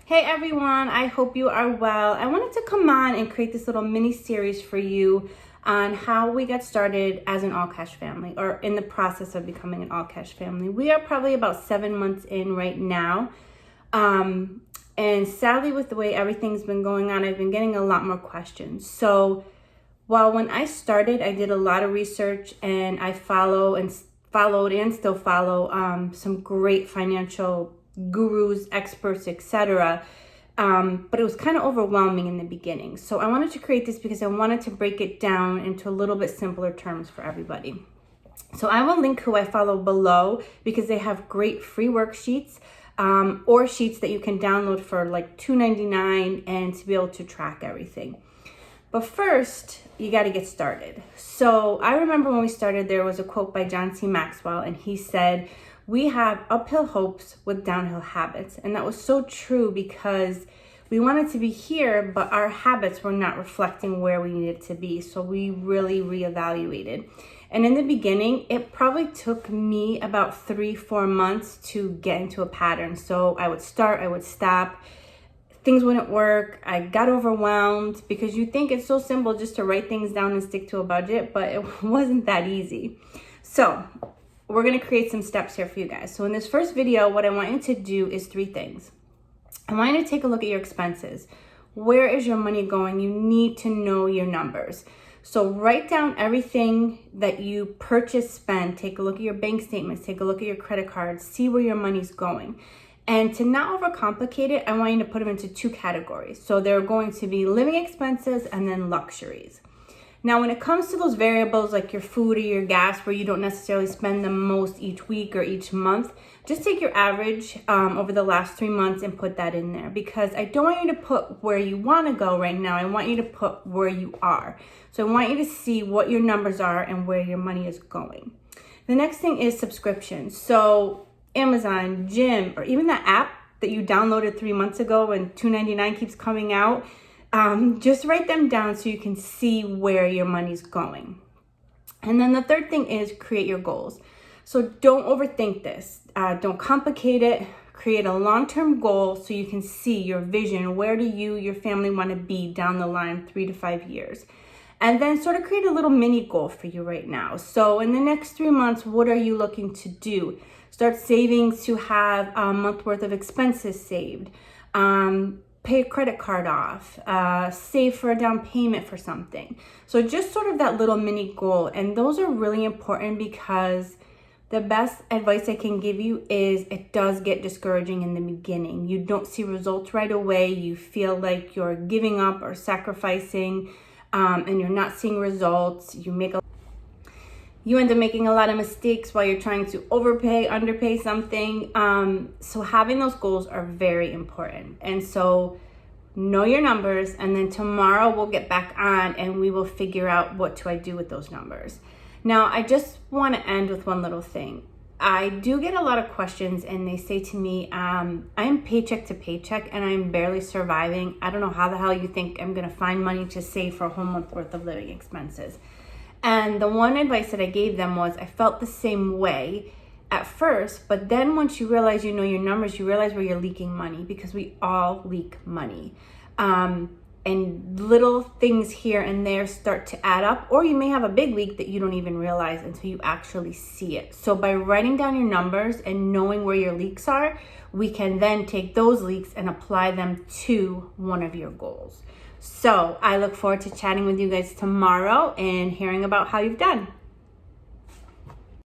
Hey everyone, I hope you are well. I wanted to come on and create this little mini series for you on how we got started as an all cash family, or in the process of becoming an all cash family. We are probably about 7 months in right now. And sadly, with the way everything's been going on, I've been getting a lot more questions. So while when I started, I did a lot of research and I followed and still follow some great financial gurus, experts, etc. But it was kind of overwhelming in the beginning. So I wanted to create this because I wanted to break it down into a little bit simpler terms for everybody. So I will link who I follow below because they have great free worksheets or sheets that you can download for like $2.99 and to be able to track everything. But first, you got to get started. So I remember when we started, there was a quote by John C. Maxwell, and he said, "We have uphill hopes with downhill habits." And that was so true because we wanted to be here, but our habits were not reflecting where we needed to be. So we really reevaluated. And in the beginning, it probably took me about 3-4 months to get into a pattern. So I would start, I would stop. Things wouldn't work. I got overwhelmed because you think it's so simple just to write things down and stick to a budget, but it wasn't that easy. So we're going to create some steps here for you guys. So in this first video, what I want you to do is 3 things. I want you to take a look at your expenses. Where is your money going? You need to know your numbers. So write down everything that you purchase, spend. Take a look at your bank statements. Take a look at your credit cards. See where your money's going. And to not overcomplicate it, I want you to put them into 2 categories. So they're going to be living expenses and then luxuries. Now, when it comes to those variables like your food or your gas, where you don't necessarily spend the most each week or each month, just take your average over the last 3 months and put that in there, because I don't want you to put where you want to go right now. I want you to put where you are. So I want you to see what your numbers are and where your money is going. The next thing is subscriptions. So Amazon, Gym, or even that app that you downloaded 3 months ago and $2.99 keeps coming out. Just write them down so you can see where your money's going. And then the third thing is create your goals. So don't overthink this. Don't complicate it. Create a long-term goal so you can see your vision. Where do you, your family want to be down the line 3 to 5 years? And then sort of create a little mini goal for you right now. So in the next 3 months, what are you looking to do? Start saving to have a month worth of expenses saved. Pay a credit card off, save for a down payment for something. So just sort of that little mini goal. And those are really important because the best advice I can give you is it does get discouraging in the beginning. You don't see results right away. You feel like you're giving up or sacrificing and you're not seeing results. You end up making a lot of mistakes while you're trying to overpay, underpay something. So having those goals are very important. And so know your numbers, and then tomorrow we'll get back on and we will figure out what do I do with those numbers. Now, I just want to end with one little thing. I do get a lot of questions and they say to me, I'm paycheck to paycheck and I'm barely surviving. I don't know how the hell you think I'm going to find money to save for a whole month worth of living expenses. And the one advice that I gave them was I felt the same way at first, but then once you realize you know your numbers, you realize where you're leaking money, because we all leak money. And little things here and there start to add up, or you may have a big leak that you don't even realize until you actually see it. So by writing down your numbers and knowing where your leaks are, we can then take those leaks and apply them to one of your goals. So I look forward to chatting with you guys tomorrow and hearing about how you've done.